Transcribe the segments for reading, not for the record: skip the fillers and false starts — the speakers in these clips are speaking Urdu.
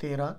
13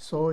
100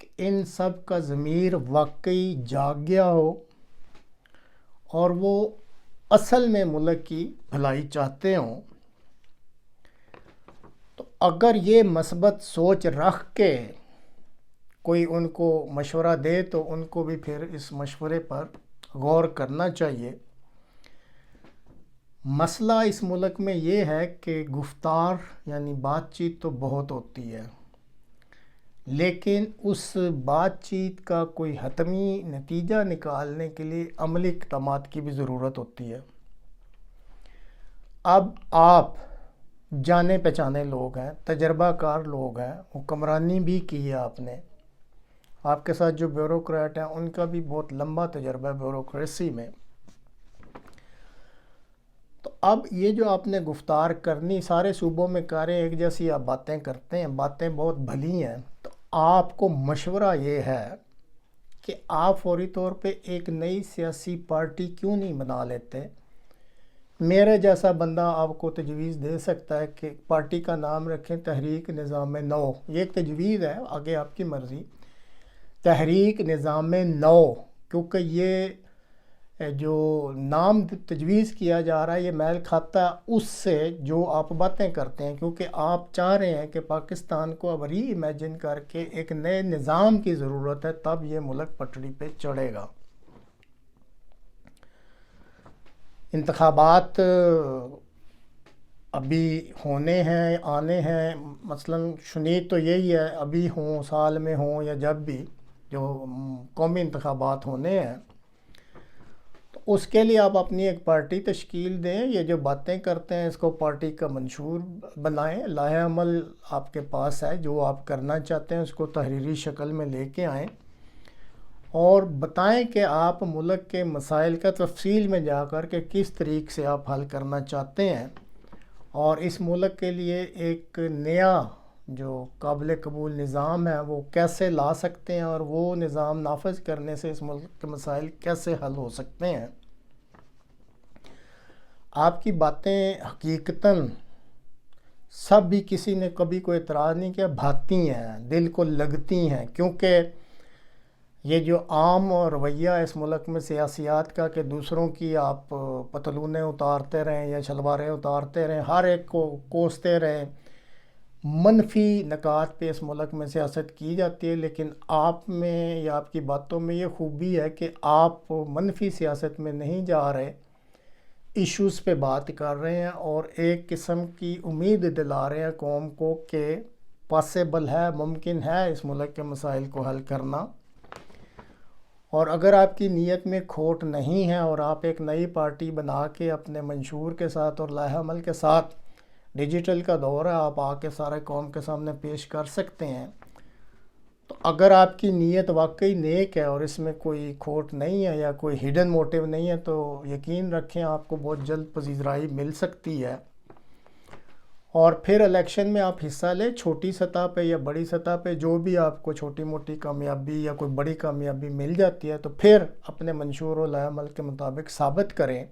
کہ ان سب کا ضمیر واقعی جاگ گیا ہو اور وہ اصل میں ملک کی بھلائی چاہتے ہوں، تو اگر یہ مثبت سوچ رکھ کے کوئی ان کو مشورہ دے تو ان کو بھی پھر اس مشورے پر غور کرنا چاہیے۔ مسئلہ اس ملک میں یہ ہے کہ گفتار یعنی بات چیت تو بہت ہوتی ہے، لیکن اس بات چیت کا کوئی حتمی نتیجہ نکالنے کے لیے عملی اقدامات کی بھی ضرورت ہوتی ہے۔ اب آپ جانے پہچانے لوگ ہیں، تجربہ کار لوگ ہیں، حکمرانی بھی کی ہے آپ نے، آپ کے ساتھ جو بیوروکریٹ ہیں ان کا بھی بہت لمبا تجربہ ہے بیوروکریسی میں، تو اب یہ جو آپ نے گفتار کرنی سارے صوبوں میں کریں، ایک جیسی آپ باتیں کرتے ہیں، باتیں بہت بھلی ہیں، تو آپ کو مشورہ یہ ہے کہ آپ فوری طور پہ ایک نئی سیاسی پارٹی کیوں نہیں بنا لیتے۔ میرے جیسا بندہ آپ کو تجویز دے سکتا ہے کہ پارٹی کا نام رکھیں تحریک نظام نو، یہ ایک تجویز ہے، آگے آپ کی مرضی، تحریک نظام نو، کیونکہ یہ جو نام تجویز کیا جا رہا ہے یہ میل کھاتا ہے اس سے جو آپ باتیں کرتے ہیں، کیونکہ آپ چاہ رہے ہیں کہ پاکستان کو اب ری امیجن کر کے ایک نئے نظام کی ضرورت ہے، تب یہ ملک پٹڑی پہ چڑھے گا۔ انتخابات ابھی ہونے ہیں، آنے ہیں، مثلاً شنید تو یہی ہے ابھی ہوں، سال میں ہوں یا جب بھی جو قومی انتخابات ہونے ہیں، تو اس کے لیے آپ اپنی ایک پارٹی تشکیل دیں، یہ جو باتیں کرتے ہیں اس کو پارٹی کا منشور بنائیں، لائحہ عمل آپ کے پاس ہے، جو آپ کرنا چاہتے ہیں اس کو تحریری شکل میں لے کے آئیں اور بتائیں کہ آپ ملک کے مسائل کا تفصیل میں جا کر کے کس طریقے سے آپ حل کرنا چاہتے ہیں اور اس ملک کے لیے ایک نیا جو قابل قبول نظام ہے وہ کیسے لا سکتے ہیں اور وہ نظام نافذ کرنے سے اس ملک کے مسائل کیسے حل ہو سکتے ہیں۔ آپ کی باتیں حقیقتاً سب بھی کسی نے کبھی کوئی اعتراض نہیں کیا، بھاتی ہیں، دل کو لگتی ہیں، کیونکہ یہ جو عام رویہ اس ملک میں سیاسیات کا کہ دوسروں کی آپ پتلونیں اتارتے رہیں یا شلواریں اتارتے رہیں، ہر ایک کو کوستے رہیں، منفی نکات پہ اس ملک میں سیاست کی جاتی ہے، لیکن آپ میں یا آپ کی باتوں میں یہ خوبی ہے کہ آپ منفی سیاست میں نہیں جا رہے، ایشوز پہ بات کر رہے ہیں اور ایک قسم کی امید دلا رہے ہیں قوم کو کہ پاسیبل ہے، ممکن ہے اس ملک کے مسائل کو حل کرنا۔ اور اگر آپ کی نیت میں کھوٹ نہیں ہے اور آپ ایک نئی پارٹی بنا کے اپنے منشور کے ساتھ اور لائحہ عمل کے ساتھ، ڈیجیٹل کا دور ہے، آپ آ کے سارے قوم کے سامنے پیش کر سکتے ہیں، تو اگر آپ کی نیت واقعی نیک ہے اور اس میں کوئی کھوٹ نہیں ہے یا کوئی ہڈن موٹیو نہیں ہے، تو یقین رکھیں آپ کو بہت جلد پذیرائی مل سکتی ہے۔ اور پھر الیکشن میں آپ حصہ لیں، چھوٹی سطح پہ یا بڑی سطح پہ جو بھی آپ کو چھوٹی موٹی کامیابی یا کوئی بڑی کامیابی مل جاتی ہے تو پھر اپنے منشور و لائحہ عمل کے مطابق ثابت کریں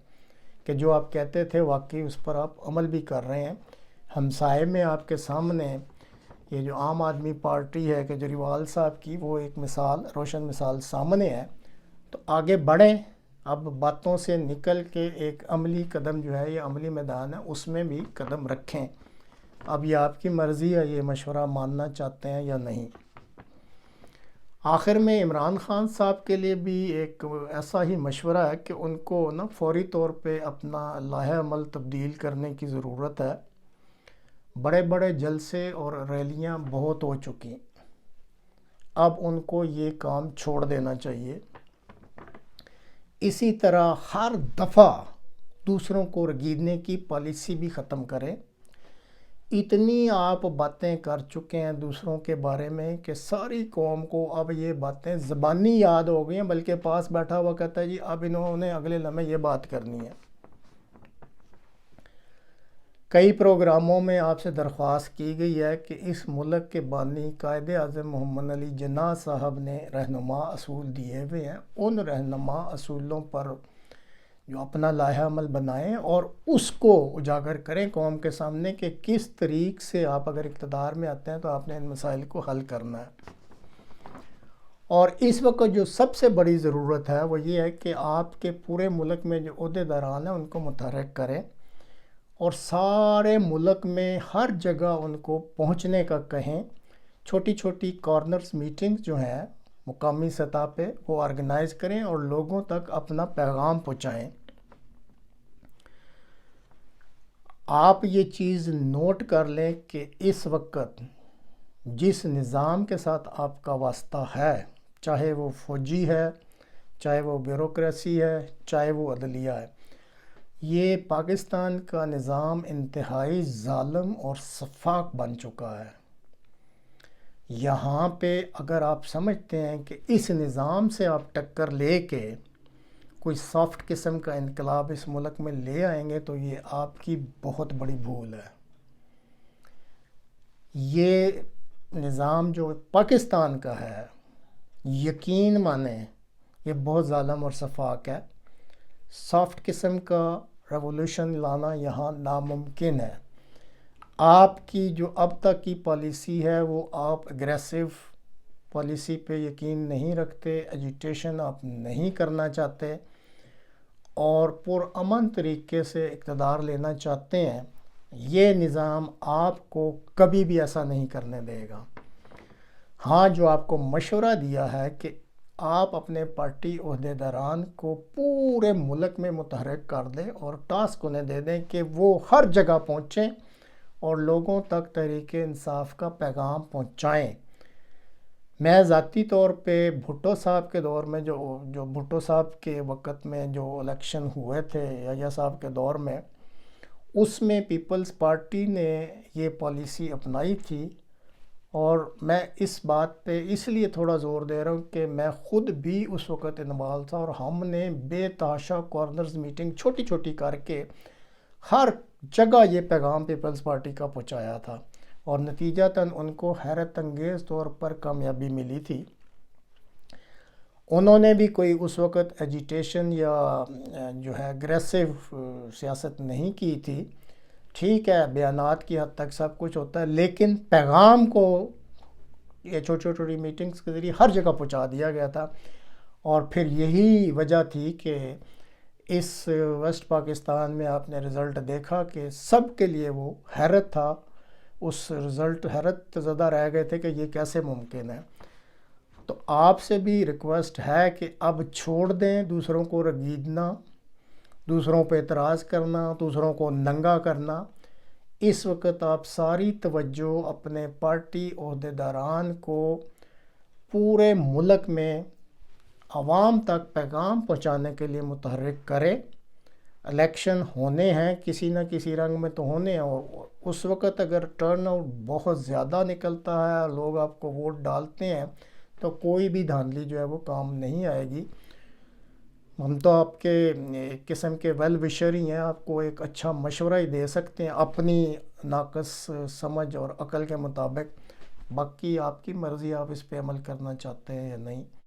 کہ جو آپ کہتے تھے واقعی اس پر آپ عمل بھی کر رہے ہیں۔ ہمسائے میں آپ کے سامنے یہ جو عام آدمی پارٹی ہے کیجریوال صاحب کی، وہ ایک مثال، روشن مثال سامنے ہے، تو آگے بڑھیں، اب باتوں سے نکل کے ایک عملی قدم جو ہے، یہ عملی میدان ہے، اس میں بھی قدم رکھیں۔ اب یہ آپ کی مرضی ہے یہ مشورہ ماننا چاہتے ہیں یا نہیں۔ آخر میں عمران خان صاحب کے لیے بھی ایک ایسا ہی مشورہ ہے کہ ان کو فوری طور پہ اپنا لائحہ عمل تبدیل کرنے کی ضرورت ہے۔ بڑے بڑے جلسے اور ریلیاں بہت ہو چکی، اب ان کو یہ کام چھوڑ دینا چاہیے۔ اسی طرح ہر دفعہ دوسروں کو رگیدنے کی پالیسی بھی ختم کریں۔ اتنی آپ باتیں کر چکے ہیں دوسروں کے بارے میں کہ ساری قوم کو اب یہ باتیں زبانی یاد ہو گئی ہیں، بلکہ پاس بیٹھا ہوا کہتا ہے جی اب انہوں نے اگلے لمحے یہ بات کرنی ہے۔ کئی پروگراموں میں آپ سے درخواست کی گئی ہے کہ اس ملک کے بانی قائد اعظم محمد علی جناح صاحب نے رہنما اصول دیے ہوئے ہیں، ان رہنما اصولوں پر جو اپنا لائحہ عمل بنائیں اور اس کو اجاگر کریں قوم کے سامنے کہ کس طریق سے آپ اگر اقتدار میں آتے ہیں تو آپ نے ان مسائل کو حل کرنا ہے۔ اور اس وقت جو سب سے بڑی ضرورت ہے وہ یہ ہے کہ آپ کے پورے ملک میں جو عہدیداران ہیں ان کو متحرک کریں اور سارے ملک میں ہر جگہ ان کو پہنچنے کا کہیں. چھوٹی چھوٹی کارنرز میٹنگ جو ہیں مقامی سطح پہ وہ آرگنائز کریں اور لوگوں تک اپنا پیغام پہنچائیں. آپ یہ چیز نوٹ کر لیں کہ اس وقت جس نظام کے ساتھ آپ کا واسطہ ہے، چاہے وہ فوجی ہے، چاہے وہ بیوروکریسی ہے، چاہے وہ عدلیہ ہے، یہ پاکستان کا نظام انتہائی ظالم اور سفاک بن چکا ہے. یہاں پہ اگر آپ سمجھتے ہیں کہ اس نظام سے آپ ٹکر لے کے کوئی سافٹ قسم کا انقلاب اس ملک میں لے آئیں گے تو یہ آپ کی بہت بڑی بھول ہے. یہ نظام جو پاکستان کا ہے، یقین مانیں یہ بہت ظالم اور سفاک ہے. سافٹ قسم کا ریولوشن لانا یہاں ناممکن ہے. آپ کی جو اب تک کی پالیسی ہے وہ آپ اگریسو پالیسی پہ یقین نہیں رکھتے، ایجیٹیشن آپ نہیں کرنا چاہتے اور پرامن طریقے سے اقتدار لینا چاہتے ہیں. یہ نظام آپ کو کبھی بھی ایسا نہیں کرنے دے گا. ہاں، جو آپ کو مشورہ دیا ہے کہ آپ اپنے پارٹی عہدیداران کو پورے ملک میں متحرک کر دیں اور ٹاسک انہیں دے دیں کہ وہ ہر جگہ پہنچیں اور لوگوں تک تحریک انصاف کا پیغام پہنچائیں. میں ذاتی طور پہ بھٹو صاحب کے دور میں جو بھٹو صاحب کے وقت میں جو الیکشن ہوئے تھے یحییٰ صاحب کے دور میں، اس میں پیپلز پارٹی نے یہ پالیسی اپنائی تھی. اور میں اس بات پہ اس لیے تھوڑا زور دے رہا ہوں کہ میں خود بھی اس وقت انوالو تھا اور ہم نے بے تحاشا کارنرز میٹنگ چھوٹی چھوٹی کر کے ہر جگہ یہ پیغام پیپلز پارٹی کا پہنچایا تھا اور نتیجتاً ان کو حیرت انگیز طور پر کامیابی ملی تھی. انہوں نے بھی کوئی اس وقت ایجیٹیشن یا جو ہے اگریسو سیاست نہیں کی تھی. ٹھیک ہے، بیانات کی حد تک سب کچھ ہوتا ہے، لیکن پیغام کو یہ چھوٹی چھوٹی میٹنگز کے ذریعے ہر جگہ پہنچا دیا گیا تھا. اور پھر یہی وجہ تھی کہ اس ویسٹ پاکستان میں آپ نے رزلٹ دیکھا کہ سب کے لیے وہ حیرت تھا. اس رزلٹ حیرت زدہ رہ گئے تھے کہ یہ کیسے ممکن ہے. تو آپ سے بھی ریکویسٹ ہے کہ اب چھوڑ دیں دوسروں کو رگیدنا، دوسروں پہ اعتراض کرنا، دوسروں کو ننگا کرنا. اس وقت آپ ساری توجہ اپنے پارٹی عہدیداران کو پورے ملک میں عوام تک پیغام پہنچانے کے لیے متحرک کریں. الیکشن ہونے ہیں، کسی نہ کسی رنگ میں تو ہونے ہیں، اور اس وقت اگر ٹرن آؤٹ بہت زیادہ نکلتا ہے، لوگ آپ کو ووٹ ڈالتے ہیں، تو کوئی بھی دھاندلی جو ہے وہ کام نہیں آئے گی. ہم تو آپ کے ایک قسم کے ویل وشر ہی ہیں، آپ کو ایک اچھا مشورہ ہی دے سکتے ہیں اپنی ناقص سمجھ اور عقل کے مطابق. باقی آپ کی مرضی، آپ اس پہ عمل کرنا چاہتے ہیں یا نہیں.